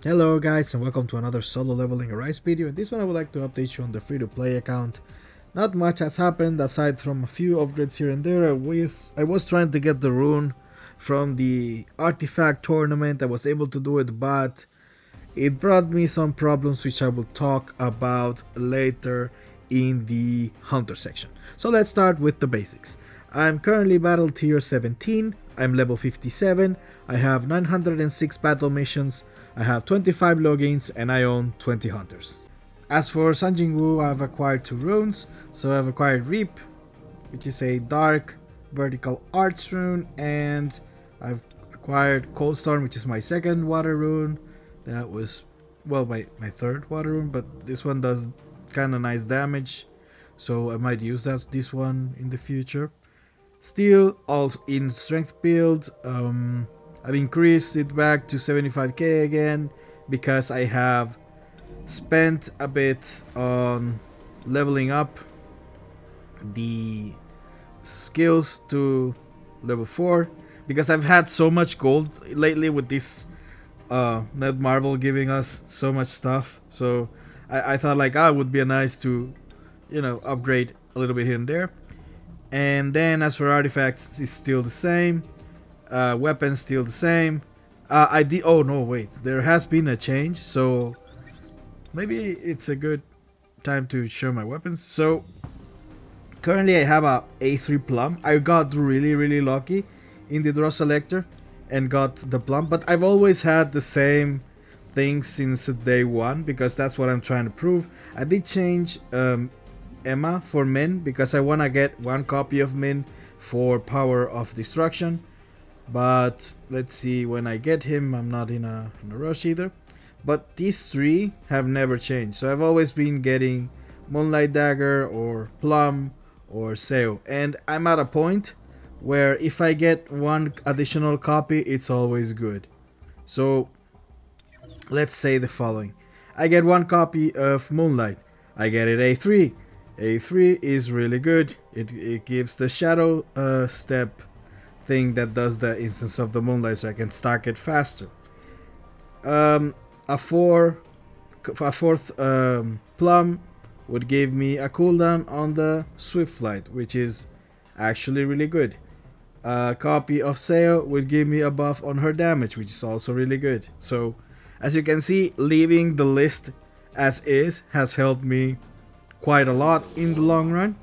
Hello guys and welcome to another solo leveling arise video. In this one I would like to update you on the free-to-play account. Not much has happened aside from a few upgrades here and there. I was trying to get the rune from the artifact tournament. I was able to do it, but it brought me some problems which I will talk about later in the hunter section. So let's start with the basics. I'm currently battle tier 17, I'm level 57, I have 906 battle missions, I have 25 logins, and I own 20 hunters. As for Jinwoo, I've acquired 2 runes, so I've acquired Reap, which is a dark vertical arts rune, and I've acquired Cold Storm, which is my second water rune. That was, well, my third water rune, but this one does kinda nice damage, so I might use this one in the future. Still, also in strength build, I've increased it back to 75k again because I have spent a bit on leveling up the skills to level 4 because I've had so much gold lately with this Net Marvel giving us so much stuff. So I thought like it would be nice to, upgrade a little bit here and there. And then as for artifacts, it's still the same. Weapons still the same. Oh no, wait, there has been a change, so maybe it's a good time to show my weapons. So currently I have a A3 plum. I got really lucky in the draw selector and got the plum, but I've always had the same thing since day one because that's what I'm trying to prove. I did change Emma for Min because I want to get one copy of Min for Power of Destruction, but let's see when I get him. I'm not in a rush either, but these 3 have never changed, so I've always been getting Moonlight Dagger or Plum or Sail, and I'm at a point where if I get one additional copy it's always good. So let's say the following: I get one copy of Moonlight, I get it A3. A3 is really good. It gives the shadow step thing that does the instance of the moonlight, so I can stack it faster. A fourth plum would give me a cooldown on the swift flight, which is actually really good. A copy of Sail would give me a buff on her damage, which is also really good. So as you can see, leaving the list as is has helped me quite a lot in the long run,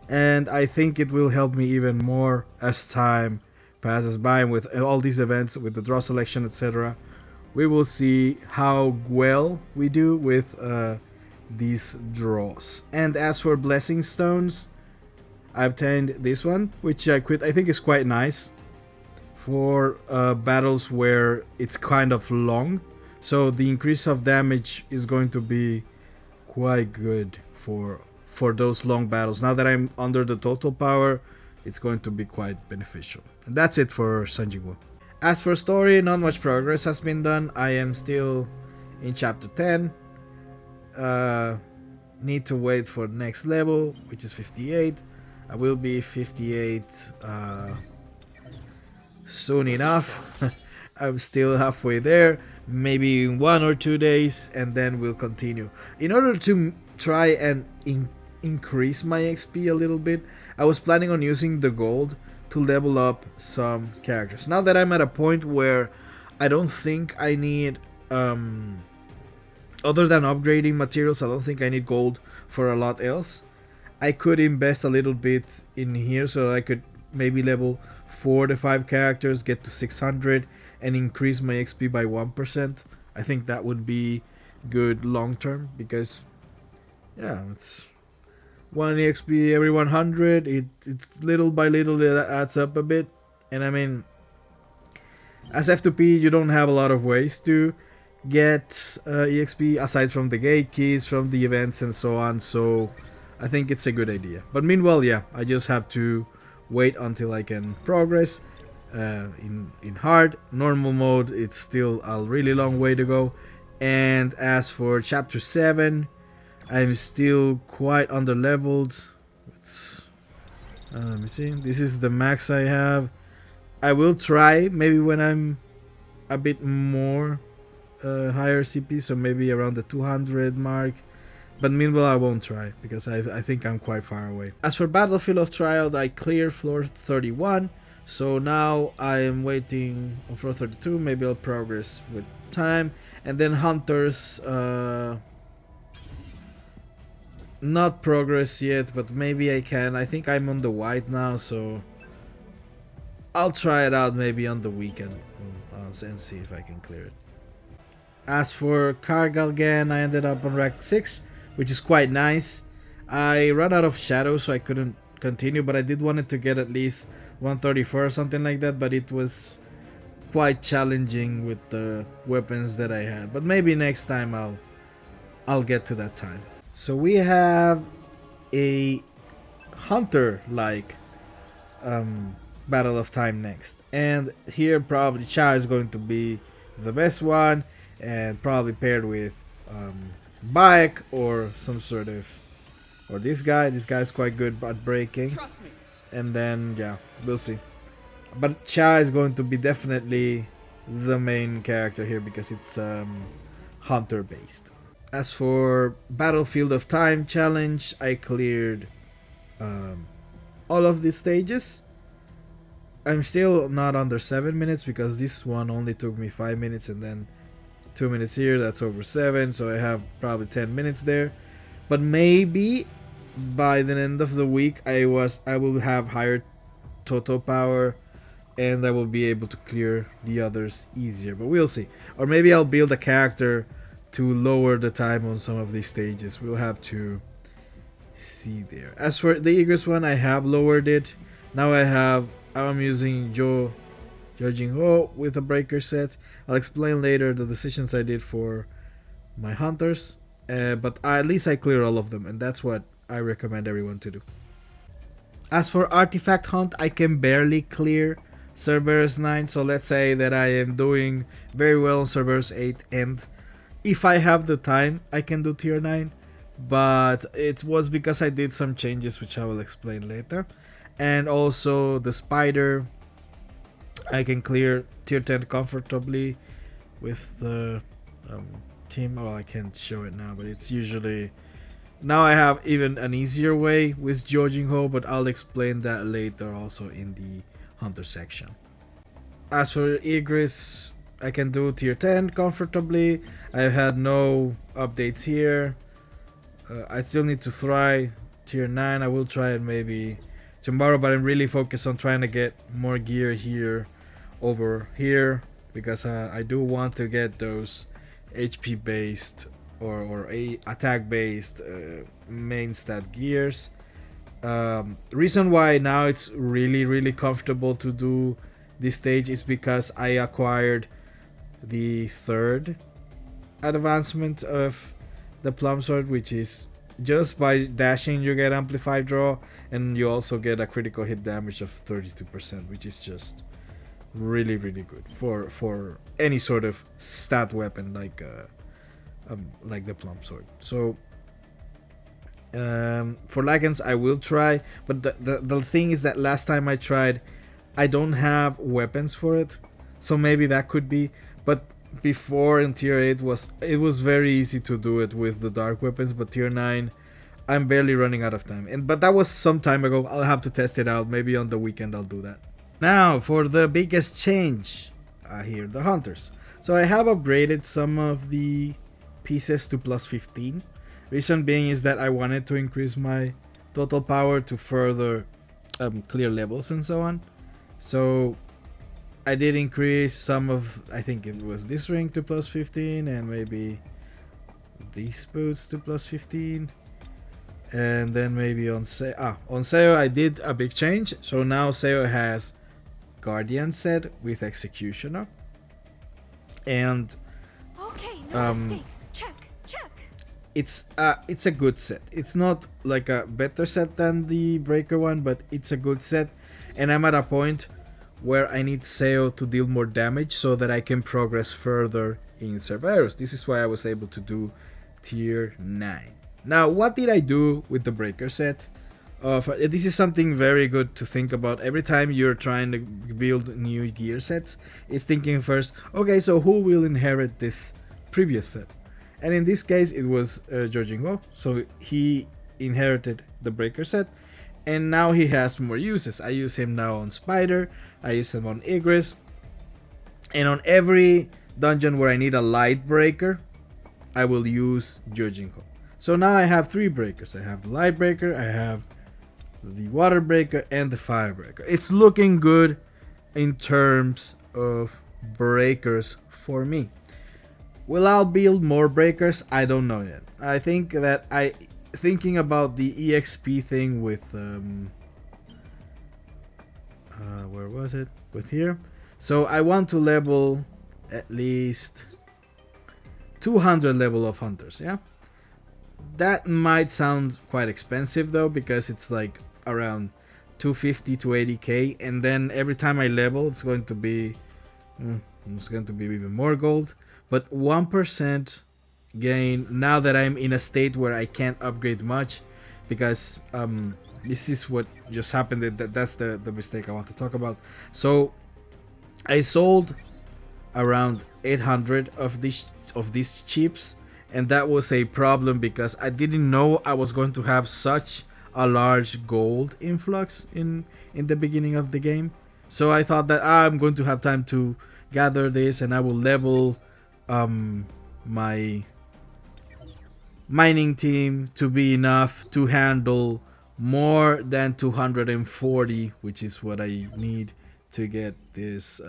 and I think it will help me even more as time passes by, and with all these events, with the draw selection, etc. We will see how well we do with these draws. And as for blessing stones, I obtained this one, which I think is quite nice for battles where it's kind of long, so the increase of damage is going to be quite good for those long battles. Now that I'm under the total power, it's going to be quite beneficial. And that's it for Jinwoo. As for story, not much progress has been done. I am still in chapter 10. Need to wait for next level, which is 58. I will be 58 soon enough. I'm still halfway there, maybe in 1 or 2 days, and then we'll continue. In order to try and increase my XP a little bit, I was planning on using the gold to level up some characters. Now that I'm at a point where I don't think I need, other than upgrading materials, I don't think I need gold for a lot else. I could invest a little bit in here so I could maybe level 4 to 5 characters, get to 600, and increase my XP by 1%. I think that would be good long term because, yeah, it's 1 EXP every 100. It's little by little it adds up a bit. And I mean, as F2P, you don't have a lot of ways to get EXP aside from the gate keys, from the events, and so on. So I think it's a good idea. But meanwhile, yeah, I just have to wait until I can progress. In hard normal mode, it's still a really long way to go. And as for chapter 7, I'm still quite under leveled. Let me see. This is the max I have. I will try maybe when I'm a bit more higher CP, so maybe around the 200 mark. But meanwhile, I won't try because I think I'm quite far away. As for Battlefield of Trials, I cleared floor 31. So now I am waiting on floor 32. Maybe I'll progress with time. And then Hunters, not progress yet, but maybe I can. I think I'm on the white now, so I'll try it out maybe on the weekend and see if I can clear it. As for Kargalgan, I ended up on rank 6, which is quite nice. I ran out of shadows, so I couldn't continue, but I did want it to get at least 134 or something like that, but it was quite challenging with the weapons that I had. But maybe next time I'll get to that time. So we have a hunter-like Battle of Time next, and here probably Cha is going to be the best one, and probably paired with Bike or some sort of, or this guy's quite good at breaking, and then yeah, we'll see. But Cha is going to be definitely the main character here because it's hunter based. As for Battlefield of Time challenge, I cleared all of the stages. I'm still not under 7 minutes because this one only took me 5 minutes, and then 2 minutes here, that's over 7, so I have probably 10 minutes there. But maybe by the end of the week I will have higher total power and I will be able to clear the others easier, but we'll see. Or maybe I'll build a character to lower the time on some of these stages. We'll have to see there. As for the Igris one, I have lowered it. Now I'm using Jinwoo with a breaker set. I'll explain later the decisions I did for my hunters, but at least I clear all of them, and that's what I recommend everyone to do. As for artifact hunt, I can barely clear Cerberus 9, so let's say that I am doing very well on Cerberus 8, and if I have the time I can do tier 9, but it was because I did some changes which I will explain later. And also the spider, I can clear tier 10 comfortably with the team. Well, I can't show it now, but it's usually, now I have even an easier way with Jinwoo, but I'll explain that later also in the hunter section. As for Igris, I can do tier 10 comfortably. I've had no updates here. I still need to try tier 9. I will try it maybe tomorrow, but I'm really focused on trying to get more gear here over here because I do want to get those HP based or attack based main stat gears. Reason why now it's really comfortable to do this stage is because I acquired the third advancement of the plum sword, which is just by dashing you get amplified draw, and you also get a critical hit damage of 32%, which is just really good for any sort of stat weapon like the plum sword. So for Lycans I will try, but the thing is that last time I tried I don't have weapons for it, so maybe that could be. But before in tier 8 it was very easy to do it with the dark weapons, but tier 9 I'm barely running out of time, but that was some time ago. I'll have to test it out. Maybe on the weekend I'll do that. Now for the biggest change here, the hunters. So I have upgraded some of the pieces to plus 15. Reason being is that I wanted to increase my total power to further clear levels and so on. So I did increase some of, I think it was this ring to plus 15, and maybe these boots to plus 15, and then maybe on Seo I did a big change. So now Seo has Guardian set with Executioner, and it's a good set. It's not like a better set than the Breaker one, but it's a good set, and I'm at a point where I need Seo to deal more damage so that I can progress further in Cerberus. This is why I was able to do tier 9. Now, what did I do with the Breaker set? This is something very good to think about every time you're trying to build new gear sets. Is thinking first, okay, so who will inherit this previous set. And in this case, it was Jinwoo, so he inherited the breaker set, and now he has more uses. I use him now on Spider, I use him on Igris, and on every dungeon where I need a light breaker, I will use Jinwoo. So now I have 3 breakers. I have the light breaker, I have the water breaker, and the fire breaker. It's looking good in terms of breakers for me. Will I build more breakers? I don't know yet. I think that thinking about the EXP thing with where was it? With here. So I want to level at least 200 level of hunters, yeah? That might sound quite expensive though, because it's like around 250 to 80k, and then every time I level it's going to be even more gold. But 1% gain now that I'm in a state where I can't upgrade much, because this is what just happened. That's the mistake I want to talk about. So I sold around 800 of these chips, and that was a problem because I didn't know I was going to have such a large gold influx in the beginning of the game. So I thought that I'm going to have time to gather this, and I will level my mining team to be enough to handle more than 240, which is what I need to get this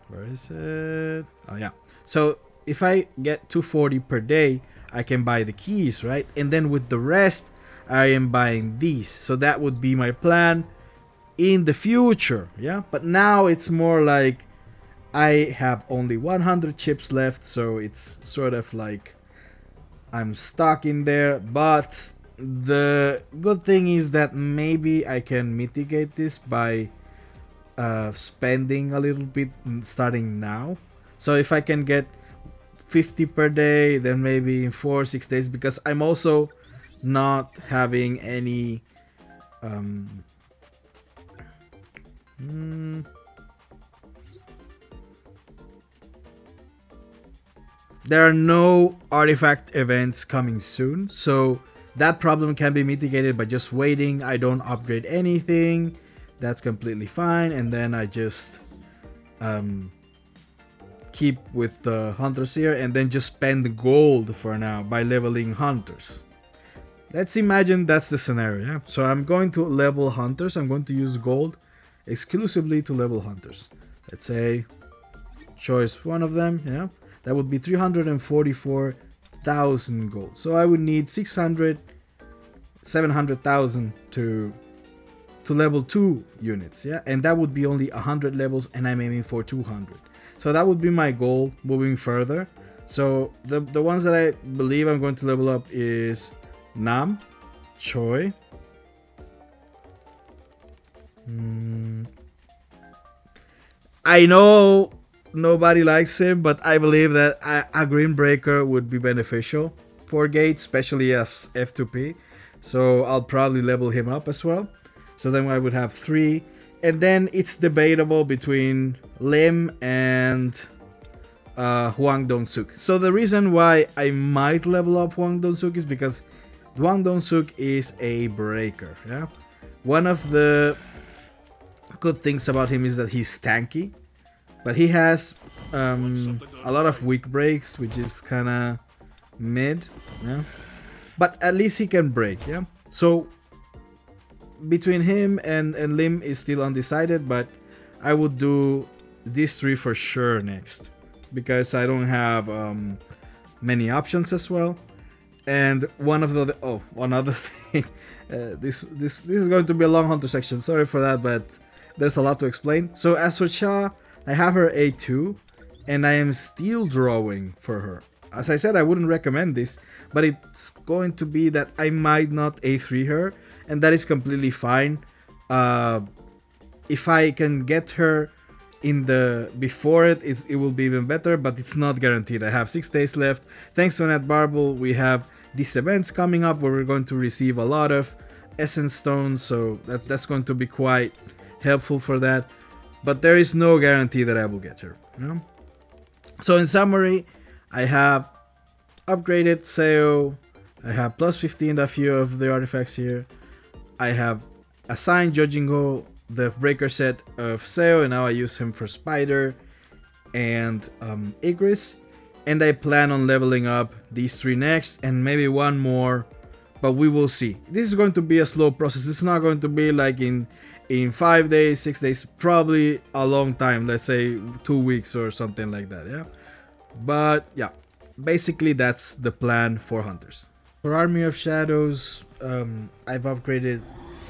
where is it? Oh yeah. So if I get 240 per day, I can buy the keys, right? And then with the rest, I am buying these. So that would be my plan in the future, yeah? But now it's more like I have only 100 chips left, so it's sort of like I'm stuck in there. But the good thing is that maybe I can mitigate this by spending a little bit starting now. So if I can get 50 per day, then maybe in 4-6 days, because I'm also not having any there are no artifact events coming soon, so that problem can be mitigated by just waiting. I don't upgrade anything, that's completely fine, and then I just keep with the hunters here, and then just spend the gold for now by leveling hunters. Let's imagine that's the scenario, yeah? So I'm going to level hunters. I'm going to use gold exclusively to level hunters. Let's say choice one of them, yeah? That would be 344,000 gold. So I would need 700,000 to level 2 units, yeah? And that would be only 100 levels, and I'm aiming for 200. So that would be my goal moving further. So the ones that I believe I'm going to level up is Nam, Choi, I know nobody likes him, but I believe that a green breaker would be beneficial for Gate, especially as F2P. So I'll probably level him up as well. So then I would have 3. And then it's debatable between Lim and Hwang Dong-suk. So the reason why I might level up Hwang Dong-suk is because Hwang Dong-suk is a breaker. Yeah, one of the good things about him is that he's tanky, but he has a lot of weak breaks, which is kind of mid. Yeah, but at least he can break. Yeah, so between him and Lim is still undecided, but I would do these 3 for sure next, because I don't have many options as well. And one other thing, this is going to be a long hunter section, sorry for that, but there's a lot to explain. So as for Cha, I have her A2, and I am still drawing for her. As I said, I wouldn't recommend this, but it's going to be that I might not A3 her, and that is completely fine. If I can get her in the before it will be even better, but it's not guaranteed. I have 6 days left. Thanks to Nat Barble, we have these events coming up where we're going to receive a lot of essence stones, so that's going to be quite helpful for that. but there is no guarantee that I will get her. You know? So in summary, I have upgraded Seo. I have plus 15 a few of the artifacts here. I have assigned Jinwoo the breaker set of Seo, and now I use him for Spider and Igris. And I plan on leveling up these 3 next and maybe one more, but we will see. This is going to be a slow process. It's not going to be like in 5 days, 6 days, probably a long time, let's say 2 weeks or something like that, yeah? But yeah, basically that's the plan for Hunters. For Army of Shadows, I've upgraded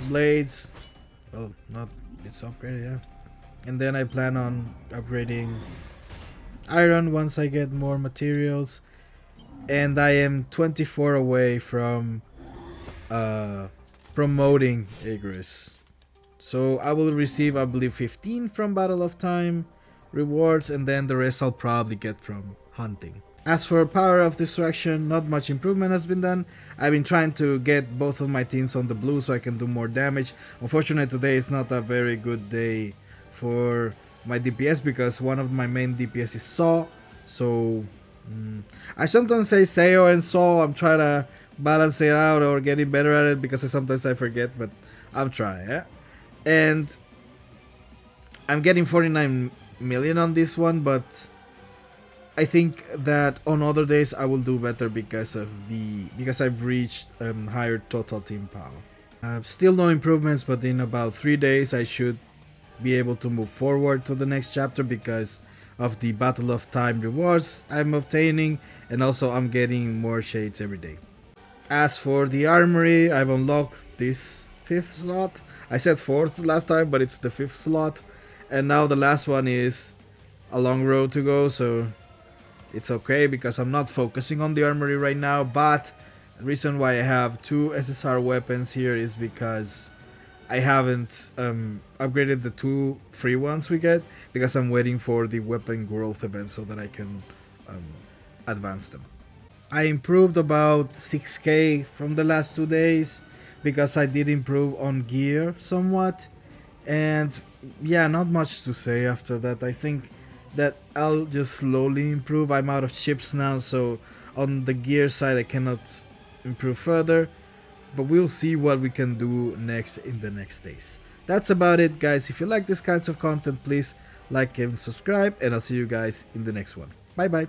Blades. Well, not, it's upgraded, yeah. And then I plan on upgrading Iron once I get more materials. And I am 24 away from promoting Igris. So I will receive, I believe, 15 from Battle of Time rewards, and then the rest I'll probably get from hunting. As for Power of Destruction, not much improvement has been done. I've been trying to get both of my teams on the blue so I can do more damage. Unfortunately, today is not a very good day for my DPS because one of my main DPS is Saw. So I sometimes say Seo and Saw. I'm trying to balance it out or getting better at it because sometimes I forget, but I'm trying, yeah? And I'm getting 49 million on this one, but I think that on other days I will do better because I've reached higher total team power. Still no improvements, but in about 3 days I should be able to move forward to the next chapter because of the Battle of Time rewards I'm obtaining, and also I'm getting more shades every day. As for the Armory, I've unlocked this 5th slot. I said 4th last time, but it's the 5th slot, and now the last one is a long road to go, so it's okay because I'm not focusing on the Armory right now. But the reason why I have 2 SSR weapons here is because I haven't upgraded the 2 free ones we get because I'm waiting for the weapon growth event so that I can advance them. I improved about 6k from the last 2 days because I did improve on gear somewhat, and yeah, not much to say after that. I think that I'll just slowly improve. I'm out of chips now, so on the gear side I cannot improve further, but we'll see what we can do next in the next days. That's about it, guys. If you like this kinds of content, please like and subscribe, and I'll see you guys in the next one. Bye bye.